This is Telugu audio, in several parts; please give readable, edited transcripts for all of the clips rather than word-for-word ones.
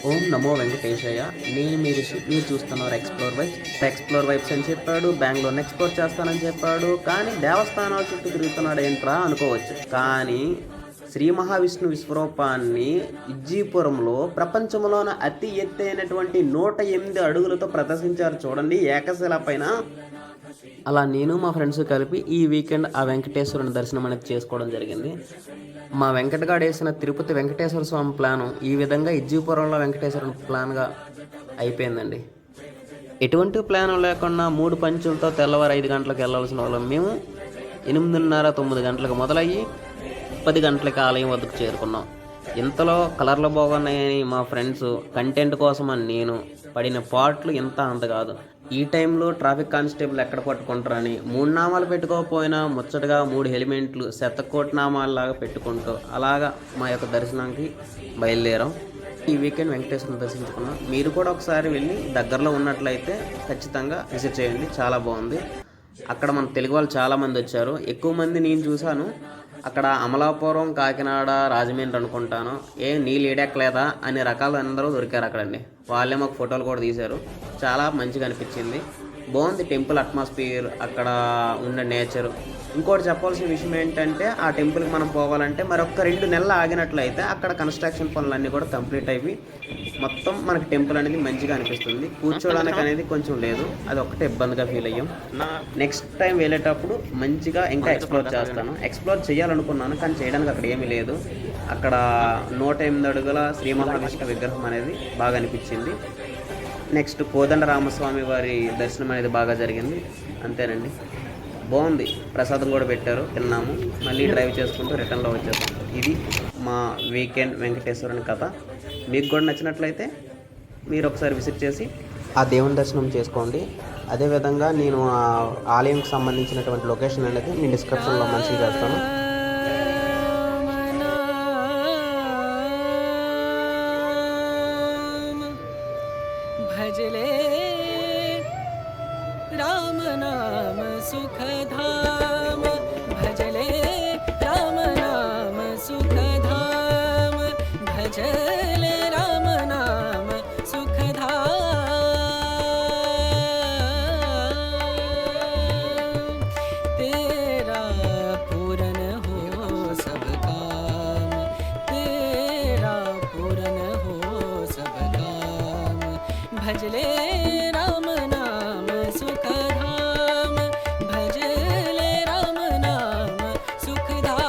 ఓం నమో వెంకటేశయ్య. నేను మీరు చూస్తున్నారు ఎక్స్ప్లోర్ వైబ్స్ అని చెప్పాడు. బెంగళూరుని ఎక్స్ప్లోర్ చేస్తానని చెప్పాడు. కానీ దేవస్థానాల చుట్టూ తిరుగుతున్నాడు ఏంట్రా అనుకోవచ్చు. కానీ శ్రీ మహావిష్ణు విశ్వరూపాన్ని ఇజ్జీపురంలో ప్రపంచంలోనే అతి ఎత్తైనటువంటి 108 అడుగులతో ప్రదర్శించారు చూడండి, ఏకశిల పైన. అలా నేను మా ఫ్రెండ్స్ కలిపి ఈ వీకెండ్ ఆ వెంకటేశ్వరుని దర్శనం అనేది చేసుకోవడం జరిగింది. మా వెంకటగాడు వేసిన తిరుపతి వెంకటేశ్వర స్వామి ప్లాను ఈ విధంగా ఇజ్జీపురంలో వెంకటేశ్వరుని ప్లాన్గా అయిపోయిందండి. ఎటువంటి ప్లాన్ లేకుండా 3 పంచులతో తెల్లవారు 5 గంటలకు వెళ్ళాల్సిన వాళ్ళం మేము 8:30, 9 గంటలకు మొదలయ్యి 10 గంటలకి ఆలయం వద్దకు చేరుకున్నాం. ఇంతలో కలర్లు బాగున్నాయని మా ఫ్రెండ్స్, కంటెంట్ కోసం అని నేను పడిన పాటలు ఇంత అంత కాదు. ఈ టైంలో ట్రాఫిక్ కానిస్టేబుల్ ఎక్కడ పట్టుకుంటారని 3 నామాలు పెట్టుకోకపోయినా ముచ్చటగా 3 హెల్మెట్లు శతకోటి నామాలలాగా పెట్టుకుంటూ అలాగా మా యొక్క దర్శనానికి బయలుదేరాం. ఈ వీకెండ్ వెంకటేశ్వరుని దర్శించుకున్నాం. మీరు కూడా ఒకసారి వెళ్ళి దగ్గరలో ఉన్నట్లయితే ఖచ్చితంగా విజిట్ చేయండి, చాలా బాగుంది. అక్కడ మన తెలుగు వాళ్ళు చాలామంది వచ్చారు. ఎక్కువ మంది నేను చూశాను అక్కడ అమలాపురం, కాకినాడ, రాజమండ్రి అనుకుంటాను. నీళ్ళు ఏడెక్కలేదా అనే రకాలు అందరూ దొరికారు అక్కడండి. వాళ్ళే మాకు ఫోటోలు కూడా తీశారు. చాలా మంచిగా అనిపించింది, బాగుంది టెంపుల్ అట్మాస్ఫియర్, అక్కడ ఉన్న నేచరు. ఇంకోటి చెప్పాల్సిన విషయం ఏంటంటే ఆ టెంపుల్కి మనం పోవాలంటే మరొక 2 నెలలు ఆగినట్లయితే అక్కడ కన్స్ట్రక్షన్ పనులన్నీ కూడా కంప్లీట్ అయిపోయి మొత్తం మనకి టెంపుల్ అనేది మంచిగా అనిపిస్తుంది. కూర్చోడానికి అనేది కొంచెం లేదు, అది ఒక్కటే ఇబ్బందిగా ఫీల్ అయ్యాం. నెక్స్ట్ టైం వెళ్ళేటప్పుడు మంచిగా ఇంకా ఎక్స్ప్లోర్ చేస్తాను. ఎక్స్ప్లోర్ చేయాలనుకున్నాను కానీ చేయడానికి అక్కడ ఏమీ లేదు. అక్కడ 108 అడుగుల శ్రీ మహావిష్ణు విగ్రహం అనేది బాగా అనిపించింది. నెక్స్ట్ కోదండరామస్వామి వారి దర్శనం అనేది బాగా జరిగింది. అంతేనండి, బాగుంది. ప్రసాదం కూడా పెట్టారు, తిన్నాము. మళ్ళీ డ్రైవ్ చేసుకుంటూ రిటర్న్లో వచ్చేసాం. ఇది మా వీకెండ్ వెంకటేశ్వరుని కథ. మీకు కూడా నచ్చినట్లయితే మీరు ఒకసారి విజిట్ చేసి ఆ దేవుని దర్శనం చేసుకోండి. అదేవిధంగా నేను ఆ ఆలయంకి సంబంధించినటువంటి లొకేషన్ అనేది నేను డిస్క్రిప్షన్లో మెన్షన్ చేస్తాను. भजले राम नाम सुखधाम, भजले राम नाम सुखधाम, भजले राम नाम सुखधाम। तेरा पूरन हो सब काम, तेरा पूरन हो सब काम, भजले राम नाम सुखधाम, भजले राम नाम सुखधाम।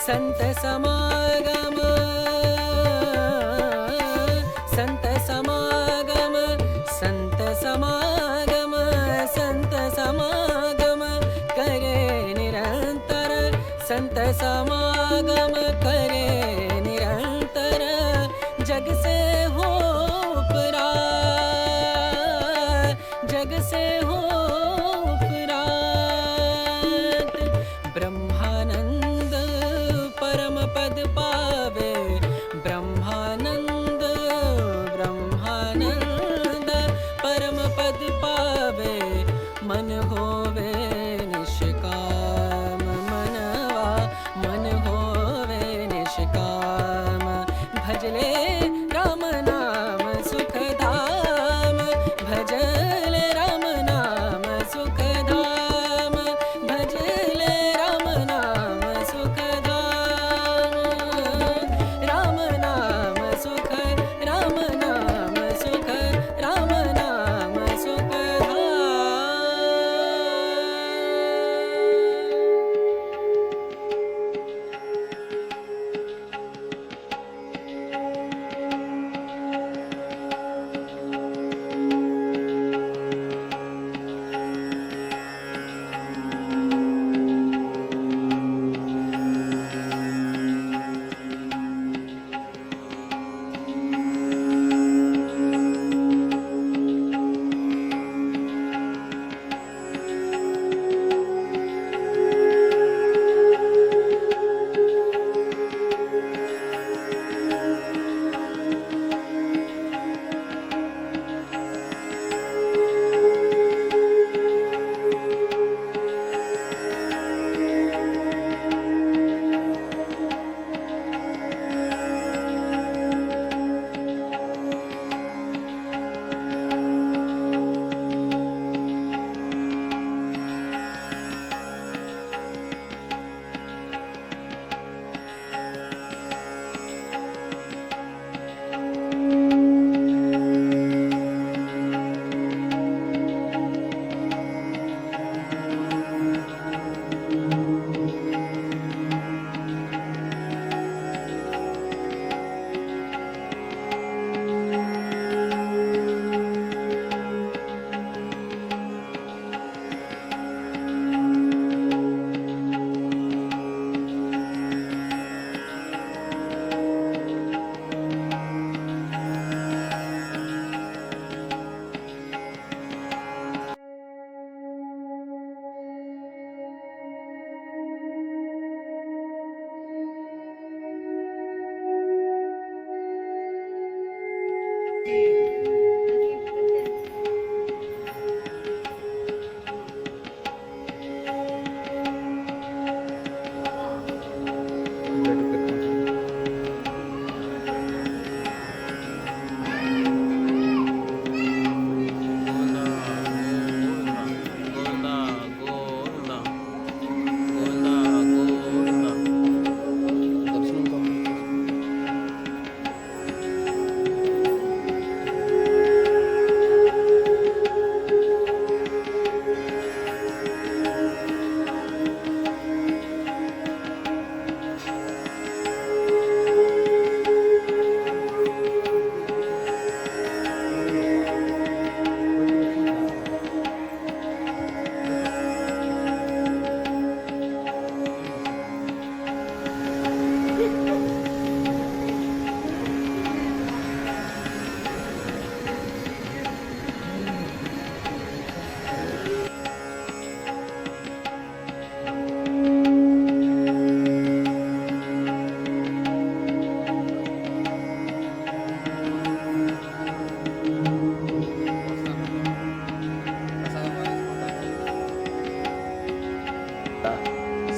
संत समागम, संत समागम, संत समागम, संत समागम करे निरंतर, संत समागम करे निरंतर, जग से हो परा, जग से हो उपरात, ब्रह्मानंद परम पद पावे, ब्रह्मानंद ब्रह्मानंद परम पद पावे, मन होवे निष्काम मनवा, मन होवे निष्काम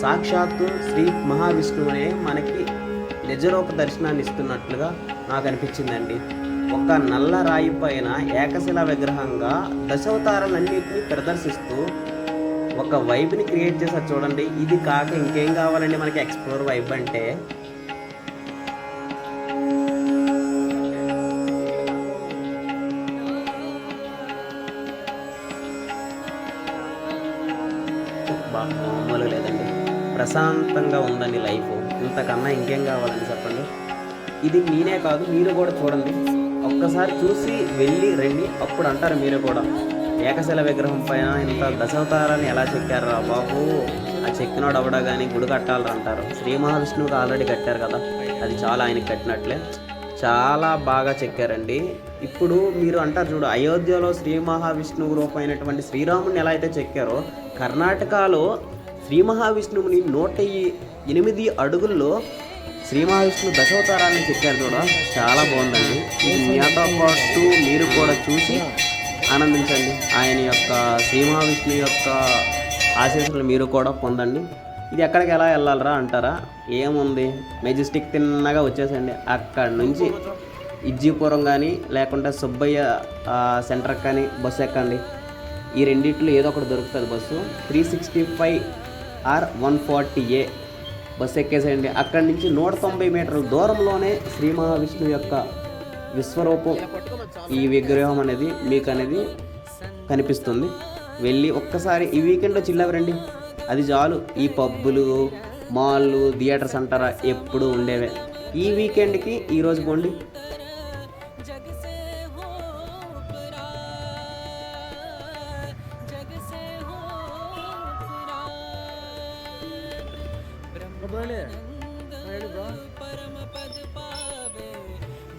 సాక్షాత్తు శ్రీ మహావిష్ణువునే మనకి నిజరూప దర్శనాన్ని ఇస్తున్నట్లుగా నాకు అనిపించిందండి. ఒక నల్ల రాయి పైన ఏకశిలా విగ్రహంగా దశావతారాలన్నింటినీ ప్రదర్శిస్తూ ఒక వైబ్ని క్రియేట్ చేశారు చూడండి. ఇది కాక ఇంకేం కావాలండి మనకి ఎక్స్ప్లోర్ వైబ్ అంటే. మామూలు లేదండి, ప్రశాంతంగా ఉందండి లైఫ్. ఇంతకన్నా ఇంకేం కావాలని చెప్పండి. ఇది నేనే కాదు, మీరు కూడా చూడండి. ఒక్కసారి చూసి వెళ్ళి రండి, అప్పుడు అంటారు మీరు కూడా ఏకశిల విగ్రహం పైన ఇంత దశావతారాన్ని ఎలా చెక్కారు రా బాబు, ఆ చెక్కినాడు అవడా కానీ గుడి కట్టాలని అంటారు. శ్రీ మహావిష్ణువుకి ఆల్రెడీ కట్టారు కదా, అది చాలా ఆయనకి కట్టినట్లే చాలా బాగా చెక్కారండి. ఇప్పుడు మీరు అంటారు చూడు, అయోధ్యలో శ్రీ మహావిష్ణువు రూపమైనటువంటి శ్రీరాముని ఎలా అయితే చెక్కారో, కర్ణాటకలో శ్రీ మహావిష్ణువుని 108 అడుగుల్లో శ్రీ మహావిష్ణువు దశావతారాన్ని చెక్కారు కూడా, చాలా బాగుందండి. ఇది మీతో పాటు మీరు కూడా చూసి ఆనందించండి. ఆయన యొక్క శ్రీ మహావిష్ణువు యొక్క ఆశీస్సులు మీరు కూడా పొందండి. ఇది ఎక్కడికి ఎలా వెళ్ళాలరా అంటారా, ఏముంది మెజెస్టిక్ తిన్నగా వచ్చేసండి. అక్కడి నుంచి ఇజ్జీపురం కానీ లేకుంటే సుబ్బయ్య సెంటర్కి కానీ బస్సు ఎక్కండి. ఈ రెండిట్లో ఏదో ఒకటి దొరుకుతుంది బస్సు. 365 or 140A bus ఎక్కేసేయండి. అక్కడి నుంచి 190 మీటర్ల దూరంలోనే శ్రీ మహావిష్ణువు యొక్క విశ్వరూపం, ఈ విగ్రహం అనేది మీకు అనేది కనిపిస్తుంది. వెళ్ళి ఒక్కసారి ఈ వీకెండ్లో చిల్లవరండి, అది చాలు. ఈ పబ్బులు, మాల్లు, థియేటర్స్ అంటారా ఎప్పుడు ఉండేవే. ఈ వీకెండ్కి ఈరోజు పోండి. परम पद पावे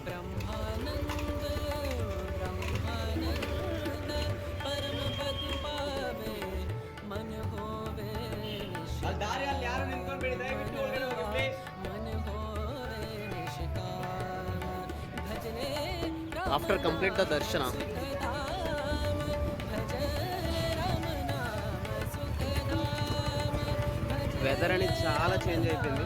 ब्रह्मानंद ब्रह्मानंद परम पद पावे मन होवे मन होवे निष्काम भजने ఆఫ్టర్ కంప్లీట్ ద దర్శన వెదర్ అనేది చాలా చేంజ్ అయిపోయింది.